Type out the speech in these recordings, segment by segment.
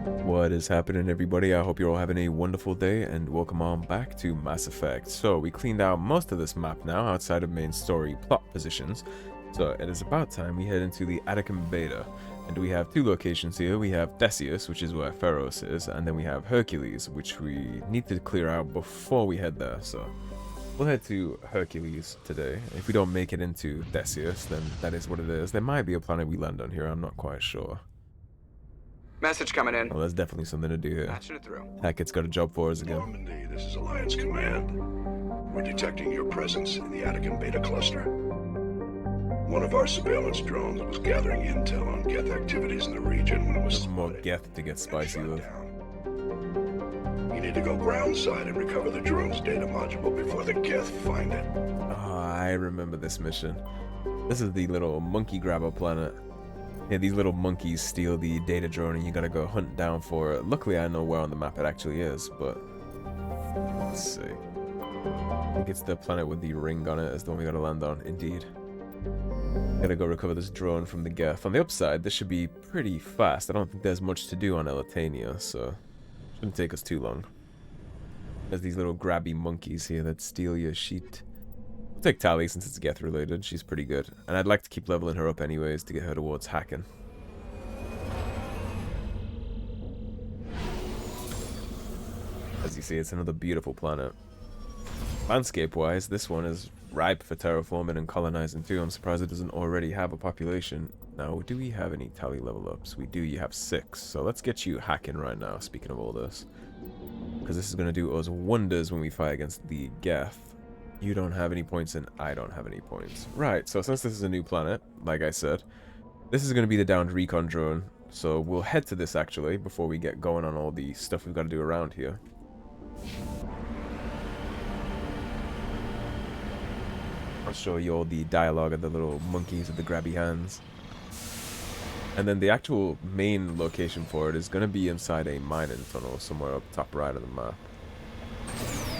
What is happening, everybody? I hope you're all having a wonderful day, and welcome on back to Mass Effect. So, we cleaned out most of this map now, outside of main story plot positions. So, it is about time we head into the Attican Beta. And we have two locations here. We have Theseus, which is where Feros is, and then we have Hercules, which we need to clear out before we head there. So, we'll head to Hercules today. If we don't make it into Theseus, then that is what it is. There might be a planet we land on here, I'm not quite sure. Message coming in. Well, there's definitely something to do here. Patching it through. Hackett's got a job for us again. Normandy, this is Alliance Command. We're detecting your presence in the Attican Beta cluster. One of our surveillance drones was gathering intel on Geth activities in the region when it was There's more spotted Geth to get spicy and with. shot down. You need to go groundside and recover the drone's data module before the Geth find it. Oh, I remember this mission. This is the little monkey grabber planet. Yeah, these little monkeys steal the data drone and you gotta go hunt down for it. Luckily, I know where on the map it actually is, but let's see. I think it's the planet with the ring on it is the one we gotta land on, indeed. Gotta go recover this drone from the Geth. On the upside, this should be pretty fast. I don't think there's much to do on Eletania, so shouldn't take us too long. There's these little grabby monkeys here that steal your sheet. I'll take Tali since it's Geth related. She's pretty good. And I'd like to keep leveling her up anyways to get her towards hacking. As you see, it's another beautiful planet. Landscape-wise, this one is ripe for terraforming and colonizing too. I'm surprised it doesn't already have a population. Now, do we have any Tali level ups? We do. You have 6. So let's get you hacking right now, speaking of all this. Because this is going to do us wonders when we fight against the Geth. You don't have any points and I don't have any points. Right, so since this is a new planet, like I said, this is going to be the downed recon drone. So we'll head to this actually before we get going on all the stuff we've got to do around here. I'll show you all the dialogue of the little monkeys with the grabby hands. And then the actual main location for it is going to be inside a mining tunnel somewhere up top right of the map.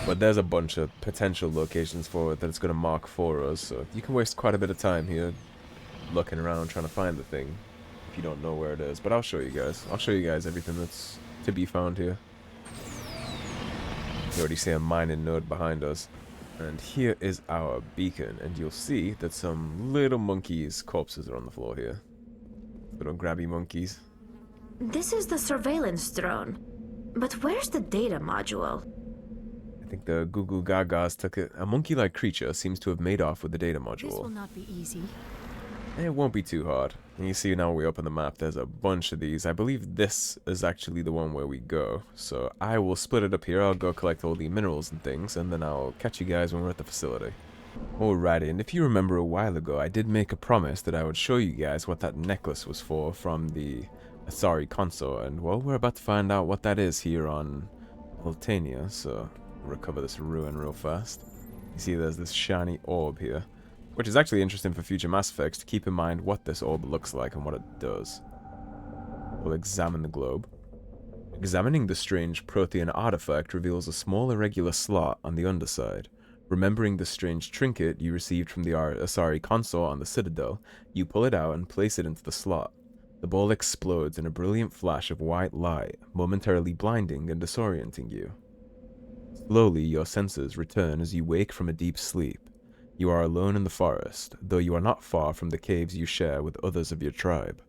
But there's a bunch of potential locations for it that it's going to mark for us, so you can waste quite a bit of time here looking around trying to find the thing if you don't know where it is. But I'll show you guys. I'll show you guys everything that's to be found here. You already see a mining node behind us. And here is our beacon, and you'll see that some little monkeys' corpses are on the floor here. Little grabby monkeys. This is the surveillance drone. But where's the data module? I think the Goo Goo Gagas took it. A monkey-like creature seems to have made off with the data This will module. not be easy. It won't be too hard. And you see now we're up on the map, there's a bunch of these. I believe this is actually the one where we go. So I will split it up here. I'll go collect all the minerals and things, and then I'll catch you guys when we're at the facility. Alrighty, and if you remember a while ago, I did make a promise that I would show you guys what that necklace was for from the Asari console, and well, we're about to find out what that is here on Eletania, so recover this ruin real fast. You see there's this shiny orb here, which is actually interesting for future Mass Effects to keep in mind what this orb looks like and what it does. We'll examine the globe. Examining the strange Prothean artifact reveals a small irregular slot on the underside. Remembering the strange trinket you received from the Asari console on the Citadel, you pull it out and place it into the slot. The ball explodes in a brilliant flash of white light, momentarily blinding and disorienting you. Slowly, your senses return as you wake from a deep sleep. You are alone in the forest, though you are not far from the caves you share with others of your tribe.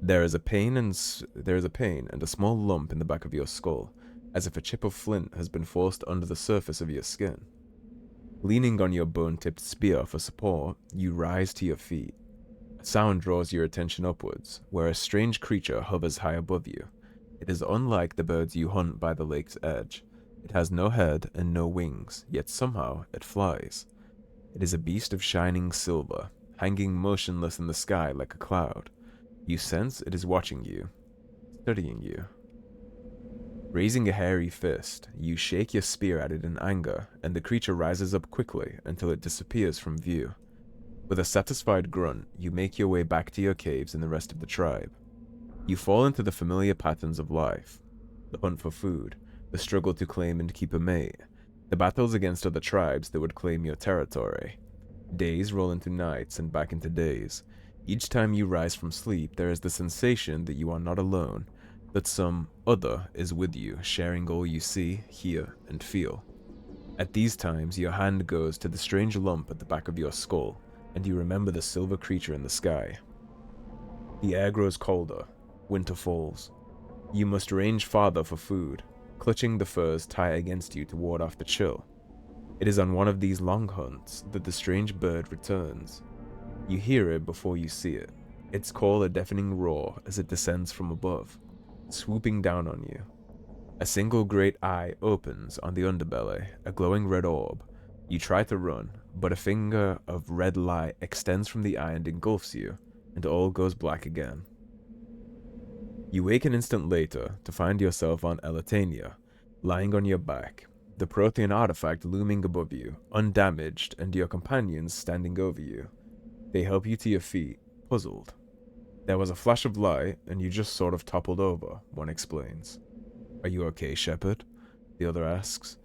There is a pain and a small lump in the back of your skull, as if a chip of flint has been forced under the surface of your skin. Leaning on your bone-tipped spear for support, you rise to your feet. A sound draws your attention upwards, where a strange creature hovers high above you. It is unlike the birds you hunt by the lake's edge. It has no head and no wings, yet somehow it flies. It is a beast of shining silver, hanging motionless in the sky like a cloud. You sense it is watching you, studying you. Raising a hairy fist, you shake your spear at it in anger, and the creature rises up quickly until it disappears from view. With a satisfied grunt, you make your way back to your caves and the rest of the tribe. You fall into the familiar patterns of life: the hunt for food, the struggle to claim and keep a mate, the battles against other tribes that would claim your territory. Days roll into nights and back into days. Each time you rise from sleep, there is the sensation that you are not alone, that some other is with you, sharing all you see, hear, and feel. At these times, your hand goes to the strange lump at the back of your skull, and you remember the silver creature in the sky. The air grows colder, winter falls. You must range farther for food, clutching the furs tight against you to ward off the chill. It is on one of these long hunts that the strange bird returns. You hear it before you see it. Its call a deafening roar as it descends from above, swooping down on you. A single great eye opens on the underbelly, a glowing red orb. You try to run, but a finger of red light extends from the eye and engulfs you, and all goes black again. You wake an instant later to find yourself on Eletania, lying on your back, the Prothean artifact looming above you, undamaged, and your companions standing over you. They help you to your feet, puzzled. There was a flash of light, and you just sort of toppled over, one explains. Are you okay, Shepard? The other asks.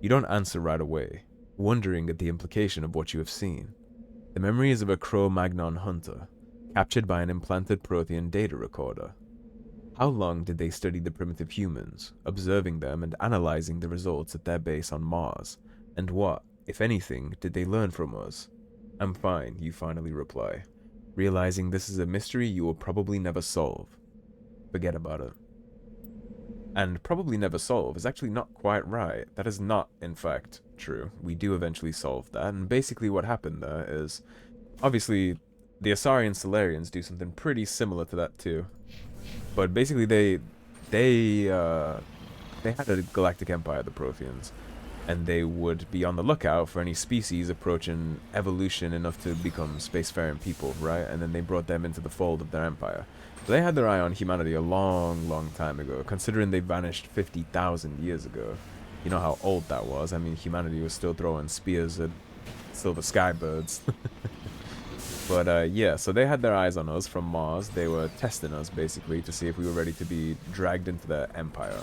You don't answer right away, wondering at the implication of what you have seen. The memory is of a Cro-Magnon hunter, captured by an implanted Prothean data recorder. How long did they study the primitive humans, observing them and analyzing the results at their base on Mars? And what, if anything, did they learn from us? I'm fine, you finally reply, realizing this is a mystery you will probably never solve. Forget about it. And probably never solve is actually not quite right. That is not, in fact, true. We do eventually solve that, and basically what happened there is, obviously, the Asari and Salarians do something pretty similar to that too. But basically they had a galactic empire, the Protheans, and they would be on the lookout for any species approaching evolution enough to become spacefaring people, right? And then they brought them into the fold of their empire. So they had their eye on humanity a long, long time ago, considering they vanished 50,000 years ago. You know how old that was. I mean, humanity was still throwing spears at silver skybirds. But yeah, so they had their eyes on us from Mars. They were testing us, basically, to see if we were ready to be dragged into their empire.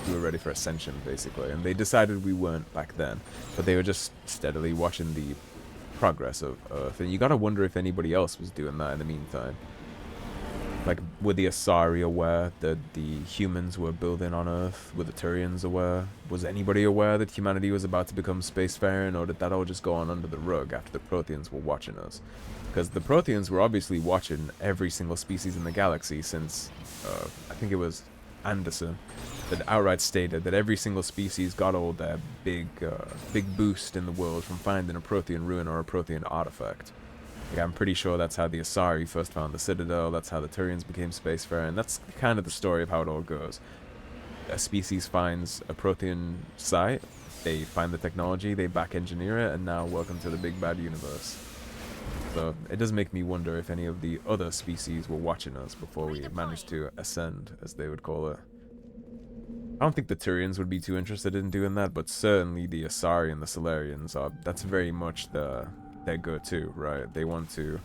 We were ready for ascension, basically. And they decided we weren't back then. But they were just steadily watching the progress of Earth. And you gotta wonder if anybody else was doing that in the meantime. Like, were the Asari aware that the humans were building on Earth? Were the Turians aware? Was anybody aware that humanity was about to become spacefaring? Or did that all just go on under the rug after the Protheans were watching us? Because the Protheans were obviously watching every single species in the galaxy since, I think it was Anderson, that outright stated that every single species got all their big boost in the world from finding a Prothean ruin or a Prothean artifact. Like, I'm pretty sure that's how the Asari first found the Citadel, that's how the Turians became spacefaring, that's kind of the story of how it all goes. A species finds a Prothean site, they find the technology, they back-engineer it, and now welcome to the big bad universe. So it does make me wonder if any of the other species were watching us before we managed to ascend, as they would call it. I don't think the Turians would be too interested in doing that, but certainly the Asari and the Salarians are, that's very much their go-to, right? They want to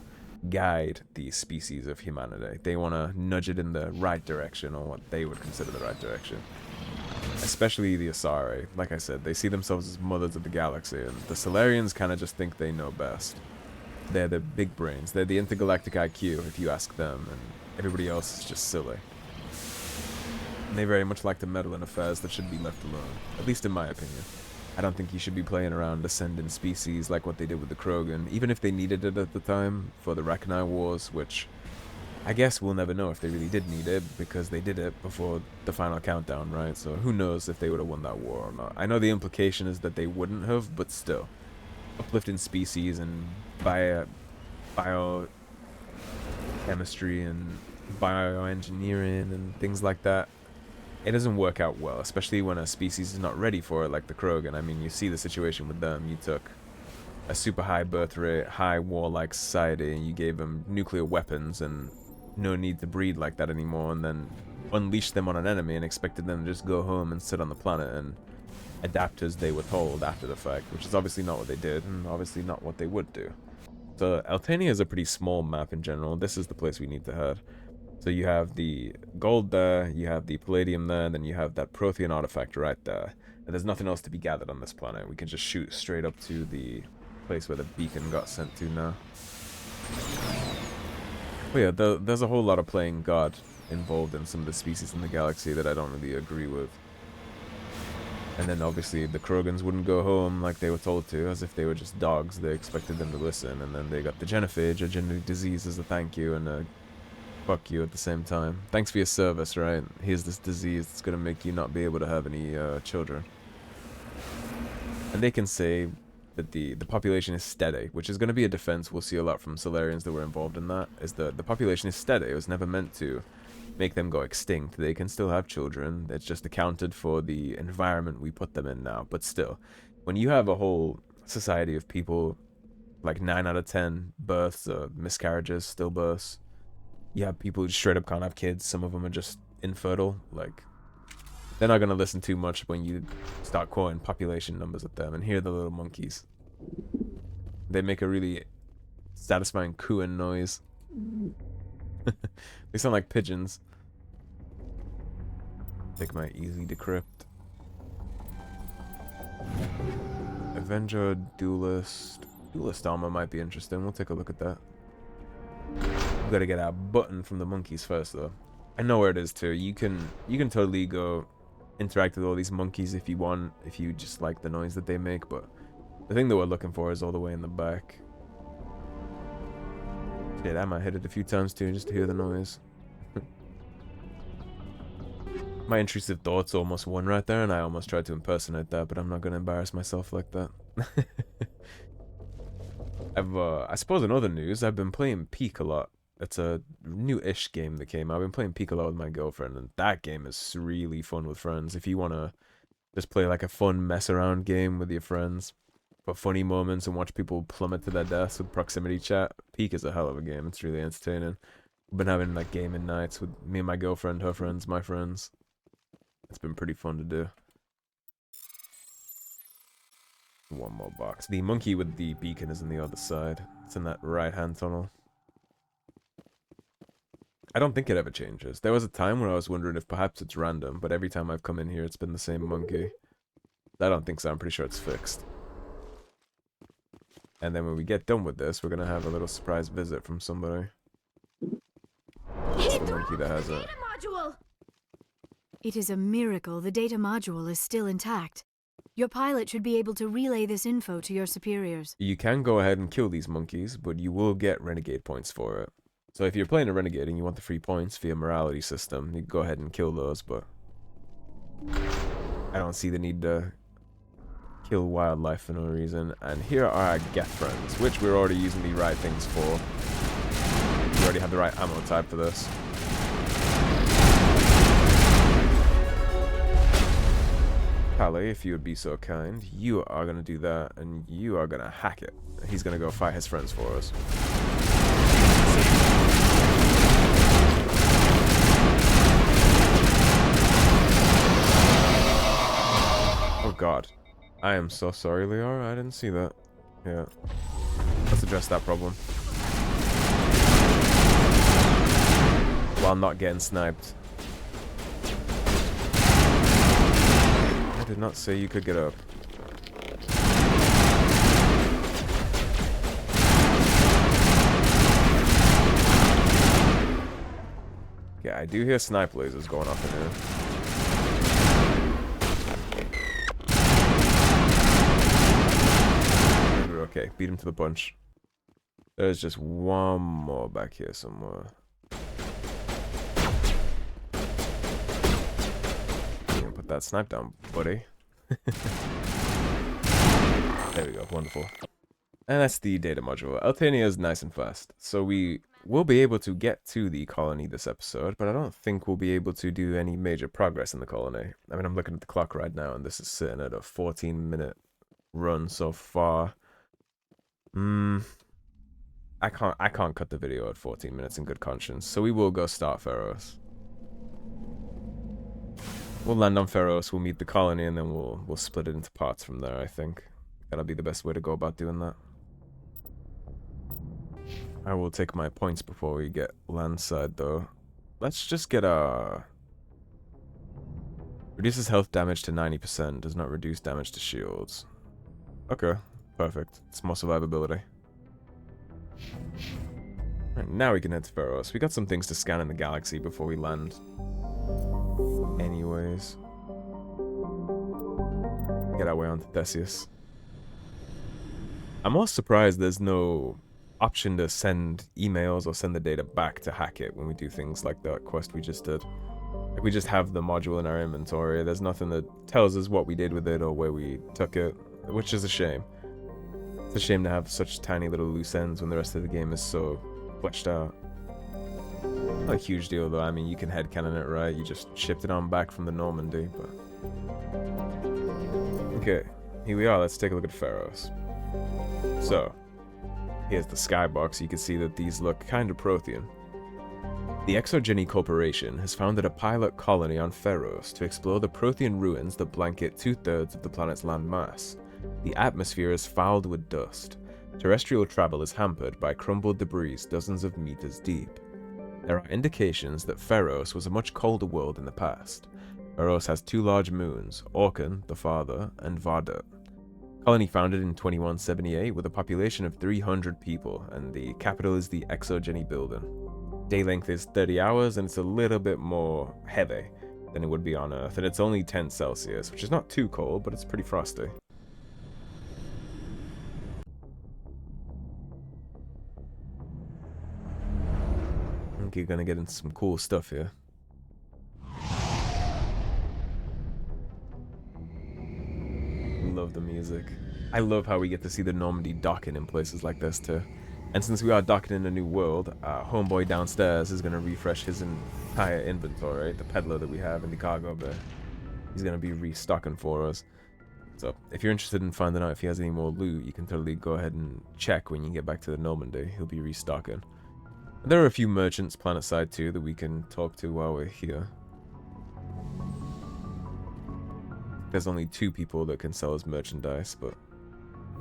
guide the species of humanity. They want to nudge it in the right direction, or what they would consider the right direction. Especially the Asari. Like I said, they see themselves as mothers of the galaxy, and the Salarians kind of just think they know best. They're the big brains. They're the intergalactic IQ, if you ask them, and everybody else is just silly. And they very much like to meddle in affairs that should be left alone, at least in my opinion. I don't think you should be playing around ascending species like what they did with the Krogan, even if they needed it at the time for the Rachni Wars, which I guess we'll never know if they really did need it, because they did it before the final countdown, right? So who knows if they would have won that war or not. I know the implication is that they wouldn't have, but still. Uplifting species and biochemistry and bioengineering and things like that, it doesn't work out well, especially when a species is not ready for it, like the Krogan. I mean, you see the situation with them. You took a super high birth rate, high warlike society, and you gave them nuclear weapons and no need to breed like that anymore, and then unleashed them on an enemy and expected them to just go home and sit on the planet and adapt as they were told after the fact, which is obviously not what they did, and obviously not what they would do. So Eletania is a pretty small map in general. This is the place we need to head. So you have the gold there, you have the palladium there, and then you have that Prothean artifact right there. And there's nothing else to be gathered on this planet. We can just shoot straight up to the place where the beacon got sent to now. But yeah, there's a whole lot of playing God involved in some of the species in the galaxy that I don't really agree with. And then obviously the Krogans wouldn't go home like they were told to, as if they were just dogs. They expected them to listen, and then they got the genophage, a genetic disease, as a thank you, and a fuck you at the same time. Thanks for your service, right? Here's this disease that's gonna make you not be able to have any children. And they can say that the population is steady, which is going to be a defense we'll see a lot from Solarians that were involved in that, is that the population is steady. It was never meant to make them go extinct. They can still have children. It's just accounted for the environment we put them in now. But still, when you have a whole society of people, like 9 out of 10 births, miscarriages, stillbirths, you have people who straight up can't have kids. Some of them are just infertile. Like, they're not going to listen too much when you start quoting population numbers at them. And here are the little monkeys. They make a really satisfying cooing noise. They sound like pigeons. Take my easy decrypt. Avenger, Duelist. Duelist armor might be interesting. We'll take a look at that. We gotta get our button from the monkeys first, though. I know where it is too. You can totally go interact with all these monkeys if you want, if you just like the noise that they make, but the thing that we're looking for is all the way in the back. Shit, I might hit it a few times too just to hear the noise. My intrusive thoughts almost won right there, and I almost tried to impersonate that, but I'm not gonna embarrass myself like that. I suppose in other news, I've been playing Peak a lot. It's a new-ish game that came out. I've been playing Peak a lot with my girlfriend, and that game is really fun with friends. If you want to just play like a fun mess-around game with your friends, for funny moments and watch people plummet to their deaths with proximity chat, Peak is a hell of a game. It's really entertaining. We've been having like gaming nights with me and my girlfriend, her friends, my friends. It's been pretty fun to do. One more box. The monkey with the beacon is on the other side. It's in that right-hand tunnel. I don't think it ever changes. There was a time where I was wondering if perhaps it's random, but every time I've come in here, it's been the same monkey. I don't think so. I'm pretty sure it's fixed. And then when we get done with this, we're going to have a little surprise visit from somebody. It's the monkey that has it. It is a miracle the data module is still intact. Your pilot should be able to relay this info to your superiors. You can go ahead and kill these monkeys, but you will get renegade points for it. So if you're playing a renegade and you want the free points via morality system, you can go ahead and kill those, but I don't see the need to kill wildlife for no reason. And here are our Geth friends, which we're already using the right things for. We already have the right ammo type for this. Pally, if you would be so kind, you are going to do that, and you are going to hack it. He's going to go fight his friends for us. Oh god. I am so sorry, Liara. I didn't see that. Yeah. Let's address that problem. While not getting sniped. I did not say you could get up. Yeah, I do hear snipe lasers going off in here. We're okay, beat him to the punch. There's just one more back here somewhere. Put that snipe down, buddy. There we go, wonderful. And that's the data module. Eletania is nice and fast, so we will be able to get to the colony this episode, but I don't think we'll be able to do any major progress in the colony. I mean, I'm looking at the clock right now, and this is sitting at a 14-minute run so far. I can't cut the video at 14 minutes in good conscience, so we will go start Feros. We'll land on Feros, we'll meet the colony, and then we'll split it into parts from there, I think. That'll be the best way to go about doing that. I will take my points before we get landside, though. Let's just get a... Reduces health damage to 90%, does not reduce damage to shields. Okay, perfect. It's more survivability. Right, now we can head to Feros. We got some things to scan in the galaxy before we land. Anyways. Get our way onto Theseus. I'm also surprised there's no option to send emails or send the data back to Hackett when we do things like that quest we just did. Like, we just have the module in our inventory. There's nothing that tells us what we did with it or where we took it, which is a shame. It's a shame to have such tiny little loose ends when the rest of the game is so fleshed out. Not a huge deal though. I mean, you can headcanon it, right? You just shipped it on back from the Normandy, but... Okay, here we are. Let's take a look at Feros. So, here's the skybox. You can see that these look kind of Prothean. The ExoGeni Corporation has founded a pilot colony on Feros to explore the Prothean ruins that blanket 2/3 of the planet's land mass. The atmosphere is fouled with dust. Terrestrial travel is hampered by crumbled debris dozens of meters deep. There are indications that Feros was a much colder world in the past. Feros has 2 large moons, Orkan, the father, and Vardut. Colony founded in 2178 with a population of 300 people, and the capital is the ExoGeni building. Day length is 30 hours, and it's a little bit more heavy than it would be on Earth, and it's only 10 Celsius, which is not too cold, but it's pretty frosty. I think you're gonna get into some cool stuff here. Love the music. I love how we get to see the Normandy docking in places like this too. And since we are docking in a new world, homeboy downstairs is going to refresh his entire inventory, the peddler that we have in the cargo bay. He's going to be restocking for us. So if you're interested in finding out if he has any more loot, you can totally go ahead and check when you get back to the Normandy. He'll be restocking. There are a few merchants planetside too that we can talk to while we're here. There's only 2 people that can sell us merchandise, but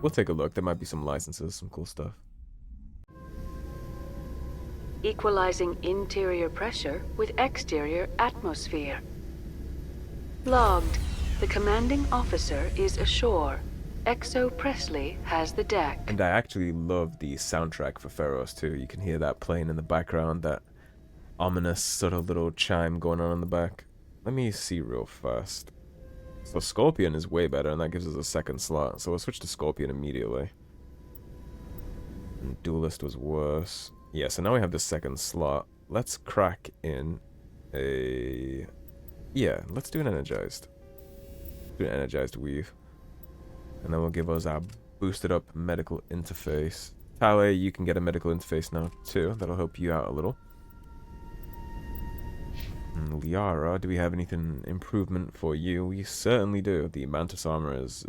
we'll take a look. There might be some licenses, some cool stuff. Equalizing interior pressure with exterior atmosphere. Logged. The commanding officer is ashore. Exo Presley has the deck. And I actually love the soundtrack for Feros too. You can hear that playing in the background, that ominous sort of little chime going on in the back. Let me see real fast. So Scorpion is way better, and that gives us a second slot. So we'll switch to Scorpion immediately. And Duelist was worse. Yeah, so now we have the second slot. Let's crack in a... Yeah, let's do an Energized. Do an Energized Weave. And then we'll give us our boosted up medical interface. Tale, you can get a medical interface now too. That'll help you out a little. And Liara, do we have anything improvement for you? We certainly do. The Mantis armor is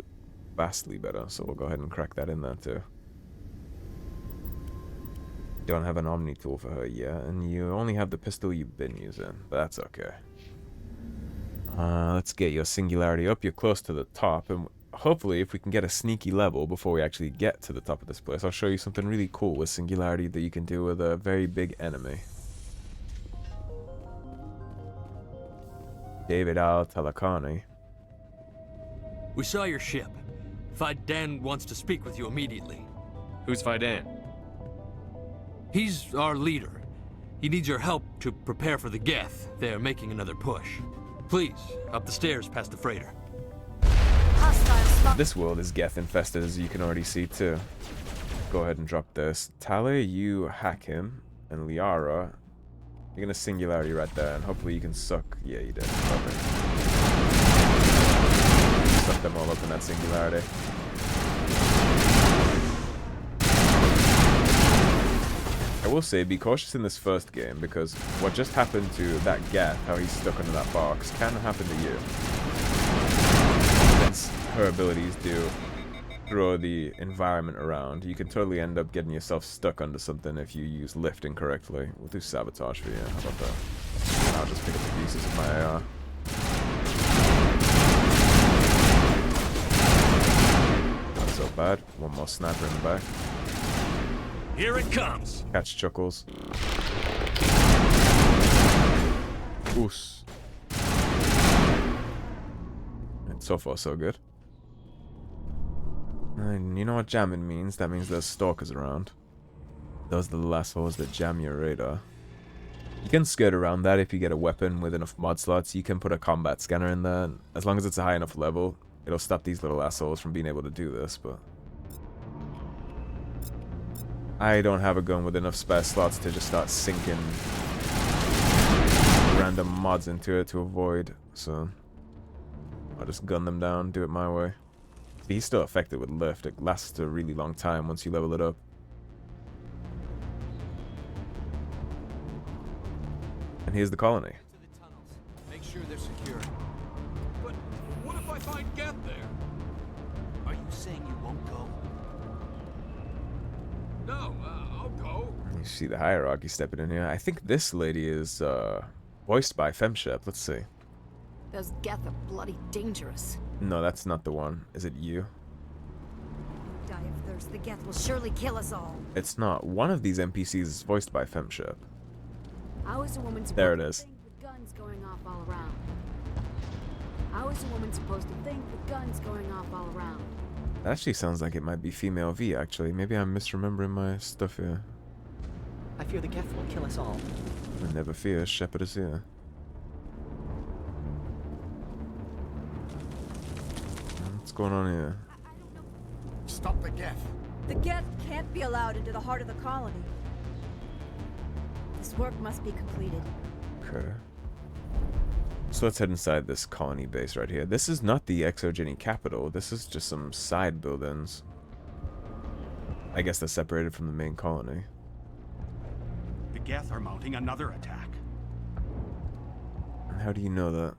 vastly better, so we'll go ahead and crack that in there too. Don't have an Omni tool for her yet, and you only have the pistol you've been using, but that's okay. Let's get your singularity up. You're close to the top, and hopefully if we can get a sneaky level before we actually get to the top of this place, I'll show you something really cool with singularity that you can do with a very big enemy. David Al-Talakani. We saw your ship. Fidan wants to speak with you immediately. Who's Fidan? He's our leader. He needs your help to prepare for the Geth. They're making another push. Please, up the stairs past the freighter. This world is Geth infested, as you can already see too. Go ahead and drop this. Tale, you hack him, and Liara, you're gonna singularity right there, and hopefully you can suck. Yeah, you did. Perfect. Suck them all up in that singularity. I will say, be cautious in this first game, because what just happened to that Geth, how he's stuck under that box, can happen to you. Since her abilities do throw the environment around, you can totally end up getting yourself stuck under something if you use lift incorrectly. We'll do sabotage for you. How about that? I'll just pick up the pieces of my AR. Not so bad. One more sniper in the back. Here it comes. Catch Chuckles. Oos. And so far, so good. And you know what jamming means? That means there's stalkers around. Those are the last holes that jam your radar. You can skirt around that if you get a weapon with enough mod slots. You can put a combat scanner in there. And as long as it's a high enough level, it'll stop these little assholes from being able to do this, but... I don't have a gun with enough spare slots to just start sinking random mods into it to avoid, so... I'll just gun them down, do it my way. See, he's still effective with lift. It lasts a really long time once you level it up. And here's the colony. To the tunnels. Make sure they're secure. But what if I find Geth there? Are you saying you won't go? No, I'll go. You see the hierarchy stepping in here. I think this lady is voiced by Femshep. Let's see. Those Geth are bloody dangerous. No, that's not the one. Is it you? Die of thirst, the Geth will surely kill us all. It's not. One of these NPCs is voiced by Femshep. How is a woman supposed There it to is. think with guns going off all around? How is a woman supposed to think with guns going off all around? That actually sounds like it might be female V, actually. Maybe I'm misremembering my stuff here. I fear the Geth will kill us all. But never fear, Shepard is here. What's going on here? Stop the Geth. The Geth can't be allowed into the heart of the colony. This work must be completed. Okay. So let's head inside this colony base right here. This is not the ExoGeni capital. This is just some side buildings. I guess they're separated from the main colony. The Geth are mounting another attack. And how do you know that?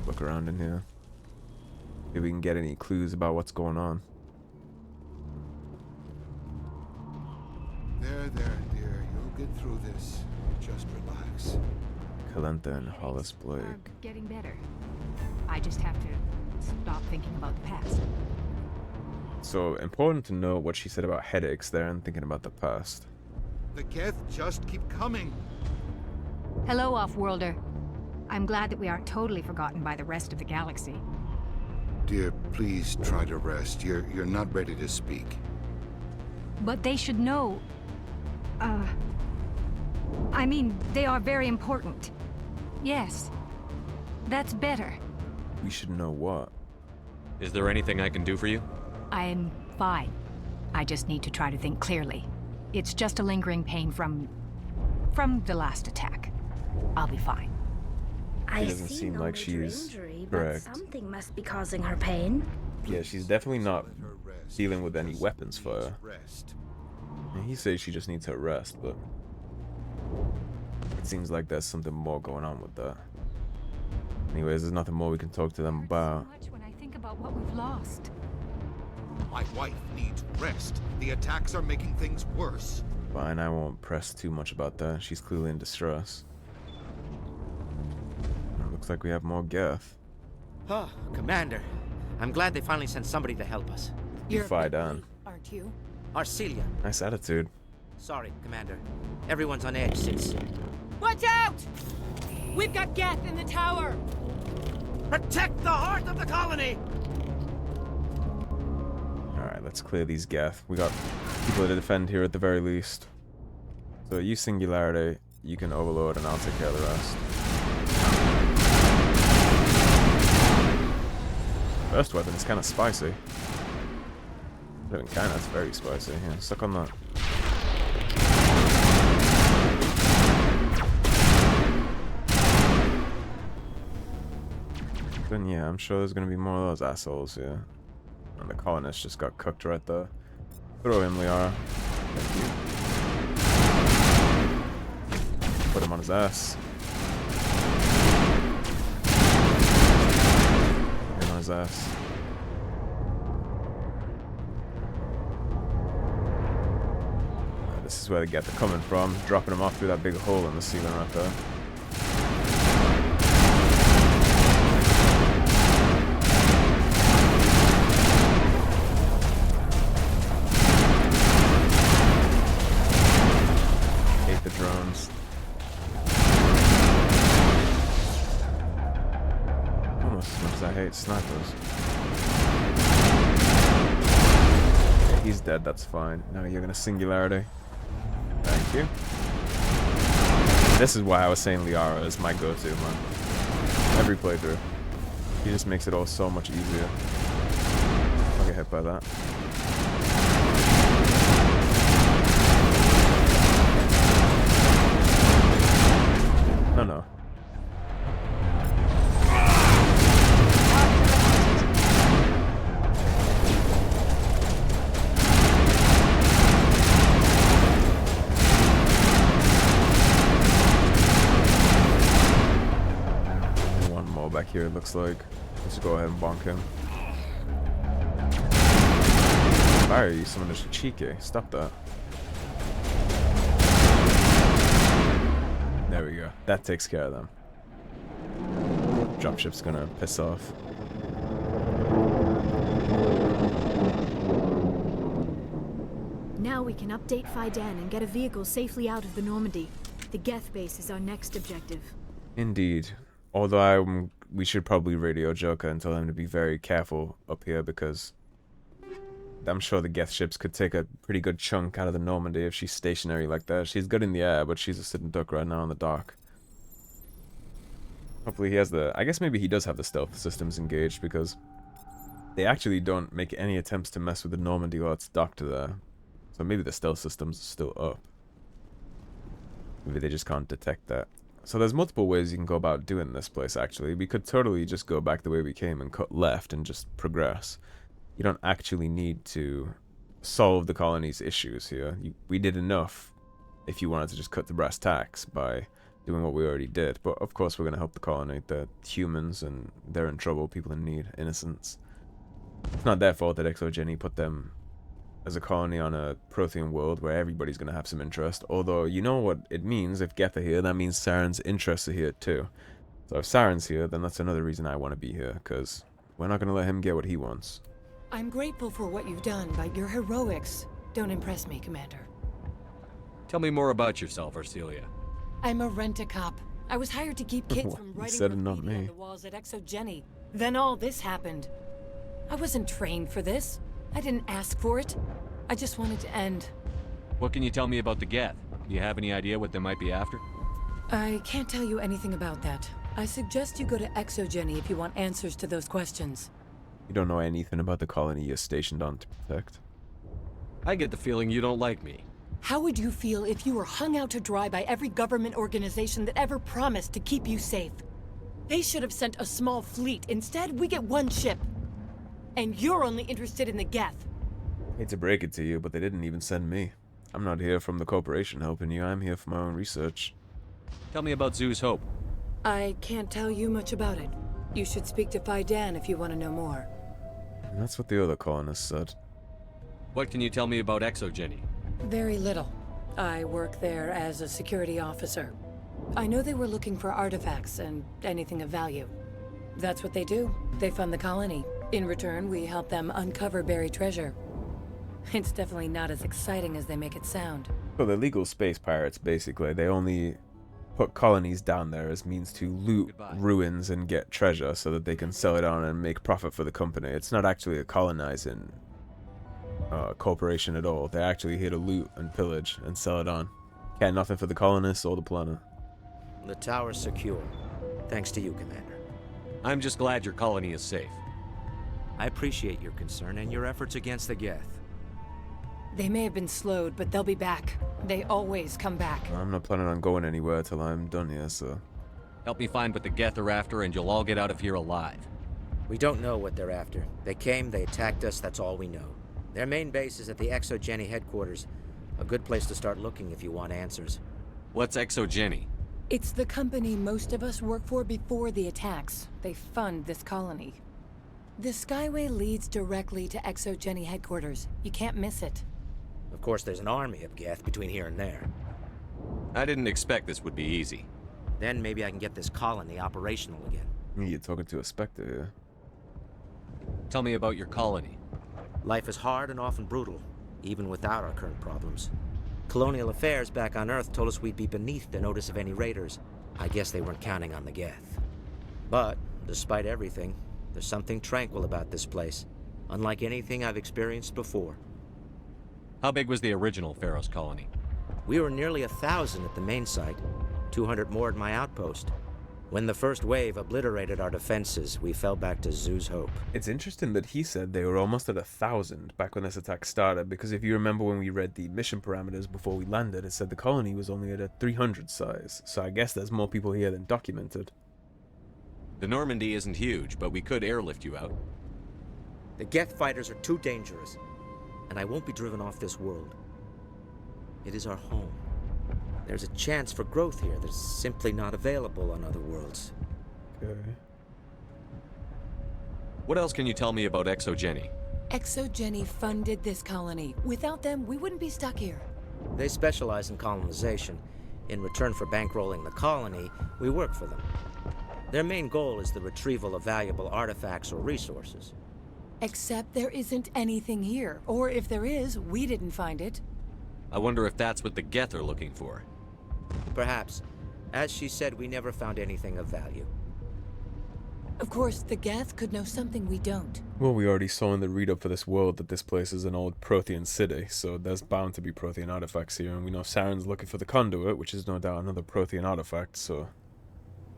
Look around in here. If we can get any clues about what's going on. There, dear. You'll get through this. Just relax. Kalenta and Hollis Blake. Are getting better. I just have to stop thinking about the past. So important to know what she said about headaches there and thinking about the past. The Geth just keep coming. Hello, Off-Worlder. I'm glad that we aren't totally forgotten by the rest of the galaxy. Dear, please try to rest. You're not ready to speak. But they should know... I mean, they are very important. Yes. That's better. We should know what. Is there anything I can do for you? I'm fine. I just need to try to think clearly. It's just a lingering pain from the last attack. I'll be fine. I doesn't see seem no like major she's injury, correct. but something must be causing her pain. Yeah, she's definitely not Let her rest. dealing with any weapons Please fire. Rest. And he says she just needs her rest, but it seems like there's something more going on with that. Anyways, there's nothing more we can talk to them So about. much when I think about what we've lost. My wife needs rest. The attacks are making things worse. Fine, I won't press too much about that. She's clearly in distress. It looks like we have more Geth. Oh, Commander. I'm glad they finally sent somebody to help us. You fight down. Aren't you? Arcelia. Nice attitude. Sorry, Commander. Everyone's on edge since... Watch out! We've got Geth in the tower! Protect the heart of the colony! Alright, let's clear these Geth. We got people to defend here at the very least. So you Singularity, you can overload and I'll take care of the rest. First weapon is kind of spicy. Not even kind of, it's very spicy. Yeah, suck on that. Then yeah, I'm sure there's gonna be more of those assholes here. And the colonist just got cooked right there. Throw him, Liara. Thank you. Put him on his ass. Put him on his ass. This is where they get the coming from, dropping him off through that big hole in the ceiling right there. Hate the drones. Almost as much as I hate snipers. He's dead, that's fine. Now you're gonna singularity. Thank you. This is why I was saying Liara is my go-to, man. Every playthrough. He just makes it all so much easier. I'll get hit by that. No, no. One more back here, it looks like. Let's go ahead and bonk him. Why are you someone just cheeky? Stop that. There we go. That takes care of them. Dropship's gonna piss off. Now we can update Fidan and get a vehicle safely out of the Normandy. The Geth base is our next objective. Indeed. Although we should probably radio Joker and tell him to be very careful up here, because I'm sure the Geth ships could take a pretty good chunk out of the Normandy if she's stationary like that. She's good in the air, but she's a sitting duck right now on the dock. Hopefully he has I guess maybe he does have the stealth systems engaged, because they actually don't make any attempts to mess with the Normandy while it's docked to there. So maybe the stealth systems are still up. Maybe they just can't detect that. So there's multiple ways you can go about doing this place, actually. We could totally just go back the way we came and cut left and just progress. You don't actually need to solve the colony's issues here. We did enough if you wanted to just cut the brass tacks by doing what we already did. But of course we're going to help the colony. They're humans and they're in trouble, people in need, innocents. It's not their fault that ExoGeni put them as a colony on a Prothean world where everybody's going to have some interest. Although, you know what it means if Geth are here, that means Sarens' interests are here too. So if Sarens here, then that's another reason I want to be here, because we're not going to let him get what he wants. I'm grateful for what you've done, but your heroics don't impress me, Commander. Tell me more about yourself, Arcelia. I'm a rent-a-cop. I was hired to keep kids from writing graffiti on the walls at ExoGeni. Then all this happened. I wasn't trained for this. I didn't ask for it. I just wanted to end. What can you tell me about the Geth? Do you have any idea what they might be after? I can't tell you anything about that. I suggest you go to ExoGeni if you want answers to those questions. You don't know anything about the colony you're stationed on to protect. I get the feeling you don't like me. How would you feel if you were hung out to dry by every government organization that ever promised to keep you safe? They should have sent a small fleet. Instead, we get one ship. And you're only interested in the Geth. Hate to break it to you, but they didn't even send me. I'm not here from the corporation helping you. I'm here for my own research. Tell me about Zoo's Hope. I can't tell you much about it. You should speak to Fidan if you want to know more. And that's what the other colonists said. What can you tell me about ExoGeni? Very little. I work there as a security officer. I know they were looking for artifacts and anything of value. That's what they do. They fund the colony. In return, we help them uncover buried treasure. It's definitely not as exciting as they make it sound. So they're legal space pirates, basically. They only put colonies down there as means to loot ruins and get treasure so that they can sell it on and make profit for the company. It's not actually a colonizing corporation at all. They're actually here to loot and pillage and sell it on. Care nothing for the colonists or the planet. The tower's secure. Thanks to you, Commander. I'm just glad your colony is safe. I appreciate your concern and your efforts against the Geth. They may have been slowed, but they'll be back. They always come back. I'm not planning on going anywhere till I'm done here, so... Help me find what the Geth are after and you'll all get out of here alive. We don't know what they're after. They came, they attacked us, that's all we know. Their main base is at the ExoGeni headquarters. A good place to start looking if you want answers. What's ExoGeni? It's the company most of us work for before the attacks. They fund this colony. The Skyway leads directly to ExoGeni headquarters. You can't miss it. Of course, there's an army of Geth between here and there. I didn't expect this would be easy. Then maybe I can get this colony operational again. You're talking to a Spectre here. Tell me about your colony. Life is hard and often brutal, even without our current problems. Colonial affairs back on Earth told us we'd be beneath the notice of any raiders. I guess they weren't counting on the Geth. But, despite everything, there's something tranquil about this place, unlike anything I've experienced before. How big was the original Feros colony? We were nearly 1,000 at the main site, 200 more at my outpost. When the first wave obliterated our defenses, we fell back to Zoo's Hope. It's interesting that he said they were almost at 1,000 back when this attack started, because if you remember when we read the mission parameters before we landed, it said the colony was only at a 300 size, so I guess there's more people here than documented. The Normandy isn't huge, but we could airlift you out. The Geth fighters are too dangerous, and I won't be driven off this world. It is our home. There's a chance for growth here that's simply not available on other worlds. Okay. What else can you tell me about ExoGeni? ExoGeni funded this colony. Without them, we wouldn't be stuck here. They specialize in colonization. In return for bankrolling the colony, we work for them. Their main goal is the retrieval of valuable artifacts or resources. Except there isn't anything here. Or if there is, we didn't find it. I wonder if that's what the Geth are looking for. Perhaps. As she said, we never found anything of value. Of course, the Geth could know something we don't. Well, we already saw in the read-up for this world that this place is an old Prothean city, so there's bound to be Prothean artifacts here, and we know Sarens looking for the conduit, which is no doubt another Prothean artifact, so...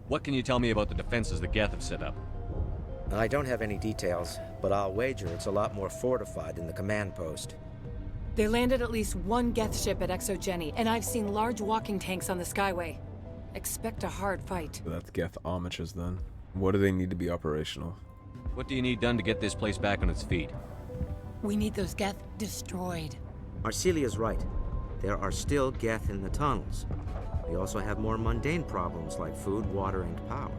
What can you tell me about the defenses the Geth have set up? I don't have any details, but I'll wager it's a lot more fortified than the command post. They landed at least one Geth ship at ExoGeni, and I've seen large walking tanks on the Skyway. Expect a hard fight. So that's Geth armatures then. What do they need to be operational? What do you need done to get this place back on its feet? We need those Geth destroyed. Arcelia's right. There are still Geth in the tunnels. We also have more mundane problems like food, water, and power.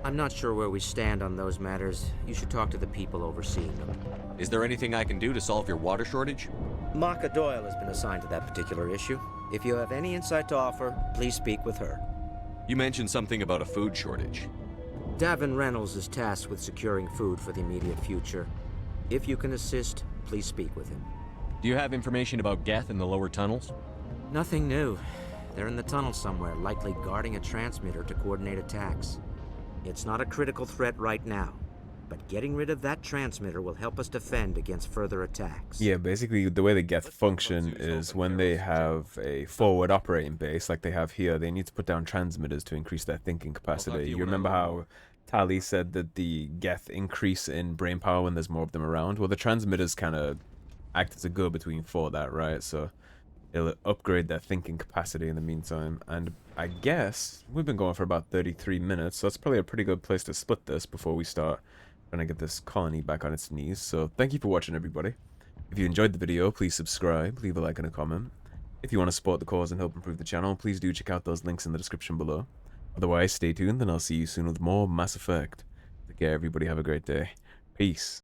I'm not sure where we stand on those matters. You should talk to the people overseeing them. Is there anything I can do to solve your water shortage? Maka Doyle has been assigned to that particular issue. If you have any insight to offer, please speak with her. You mentioned something about a food shortage. Davin Reynolds is tasked with securing food for the immediate future. If you can assist, please speak with him. Do you have information about Geth in the lower tunnels? Nothing new. They're in the tunnel somewhere, likely guarding a transmitter to coordinate attacks. It's not a critical threat right now, but getting rid of that transmitter will help us defend against further attacks. Yeah, basically the way the Geth function is when they have a forward operating base like they have here, they need to put down transmitters to increase their thinking capacity. You remember how Tali said that the Geth increase in brain power when there's more of them around? Well, the transmitters kind of act as a go-between for that, right? So it'll upgrade their thinking capacity in the meantime. And I guess we've been going for about 33 minutes, so that's probably a pretty good place to split this before we start trying to get this colony back on its knees. So thank you for watching, everybody. If you enjoyed the video, please subscribe, leave a like and a comment. If you want to support the cause and help improve the channel, please do check out those links in the description below. Otherwise, stay tuned and I'll see you soon with more Mass Effect. Take care, everybody. Have a great day. Peace.